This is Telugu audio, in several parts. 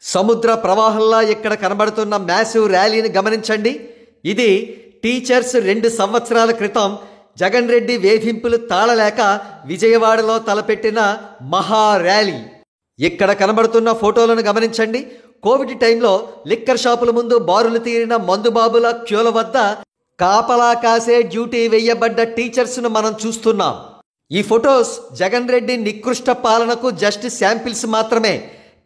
సముద్ర ప్రవాహంలా ఇక్కడ కనబడుతున్న మ్యాసివ్ ర్యాలీని గమనించండి. ఇది టీచర్స్ 2 సంవత్సరాల క్రితం జగన్ రెడ్డి వేధింపులు తాళలేక విజయవాడలో తలపెట్టిన మహా ర్యాలీ. ఇక్కడ కనబడుతున్న ఫోటోలను గమనించండి. కోవిడ్ టైంలో లిక్కర్ షాపుల ముందు బారులు తీరిన మందుబాబుల క్యూల వద్ద కాపలా కాసే డ్యూటీ వేయబడ్డ టీచర్స్ను మనం చూస్తున్నాం. ఈ ఫొటోస్ జగన్ రెడ్డి నికృష్ట పాలనకు జస్ట్ శాంపిల్స్ మాత్రమే.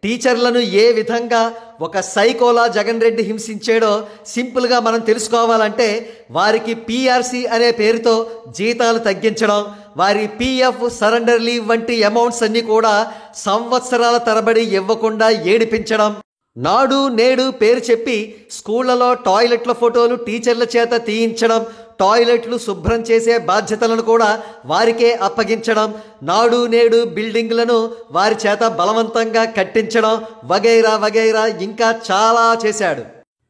టీచర్లను ఏ విధంగా ఒక సైకోలా జగన్ రెడ్డి హింసించాడో సింపుల్గా మనం తెలుసుకోవాలంటే వారికి పీఆర్సీ అనే పేరుతో జీతాలు తగ్గించడం, వారి పీఎఫ్, సరెండర్ లీవ్ వంటి అమౌంట్స్ అన్నీ కూడా సంవత్సరాల తరబడి ఇవ్వకుండా ఏడిపించడం, నాడు నేడు పేరు చెప్పి స్కూళ్లలో టాయిలెట్ల ఫోటోలు టీచర్ల చేత తీయించడం, టాయిలెట్లు శుభ్రం చేసే బాధ్యతలను కూడా వారికే అప్పగించడం, నాడు నేడు బిల్డింగ్లను వారి చేత బలవంతంగా కట్టించడం వగైరా వగైరా ఇంకా చాలా చేశాడు.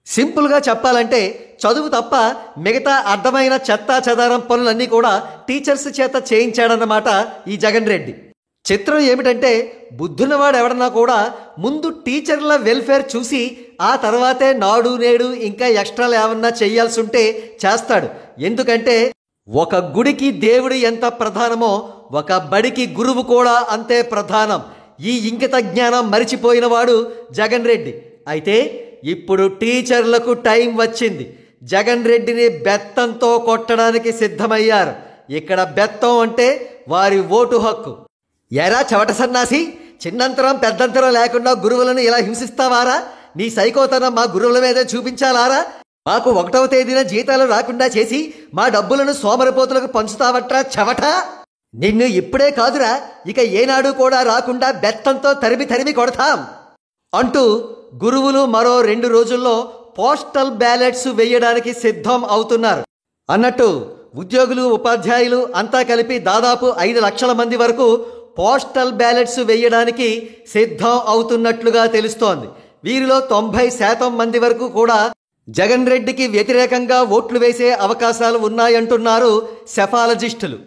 సింపుల్గా చెప్పాలంటే చదువు తప్ప మిగతా అడ్డమైన చెత్తా చెదారం పనులన్నీ కూడా టీచర్స్ చేత చేయించాడన్నమాట ఈ జగన్ రెడ్డి. చిత్రం ఏమిటంటే బుద్ధున్నవాడు ఎవడన్నా కూడా ముందు టీచర్ల వెల్ఫేర్ చూసి ఆ తర్వాతే నాడు నేడు ఇంకా ఎక్స్ట్రాలు ఏమన్నా చేయాల్సి ఉంటే చేస్తాడు. ఎందుకంటే ఒక గుడికి దేవుడు ఎంత ప్రధానమో ఒక బడికి గురువు కూడా అంతే ప్రధానం. ఈ ఇంకిత జ్ఞానం మరిచిపోయినవాడు జగన్ రెడ్డి. అయితే ఇప్పుడు టీచర్లకు టైం వచ్చింది. జగన్ రెడ్డిని బెత్తంతో కొట్టడానికి సిద్ధమయ్యారు. ఇక్కడ బెత్తం అంటే వారి ఓటు హక్కు. ఎరా చవట సన్నాసి, చిన్నంతరం పెద్దంతరం లేకుండా గురువులను ఇలా హింసిస్తావారా? నీ సైకోతనం మా గురువుల మీదే చూపించాలారా? మాకు 1వ తేదీన జీతాలు రాకుండా చేసి మా డబ్బులను సోమరిపోతులకు పంచుతావట్రా చవట. నిన్ను ఇప్పుడే కాదురా, ఇక ఏనాడు కూడా రాకుండా బెత్తంతో తరిమి తరిమి కొడతాం అంటూ గురువులు మరో 2 రోజుల్లో పోస్టల్ బ్యాలెట్స్ వేయడానికి సిద్ధం అవుతున్నారు. అన్నట్టు ఉద్యోగులు, ఉపాధ్యాయులు అంతా కలిపి దాదాపు 5 లక్షల మంది వరకు పోస్టల్ బ్యాలెట్స్ వేయడానికి సిద్ధం అవుతున్నట్లుగా తెలుస్తోంది. వీరిలో 90% మంది వరకు కూడా జగన్ రెడ్డికి వ్యతిరేకంగా ఓట్లు వేసే అవకాశాలు ఉన్నాయంటున్నారు సెఫాలజిస్టులు.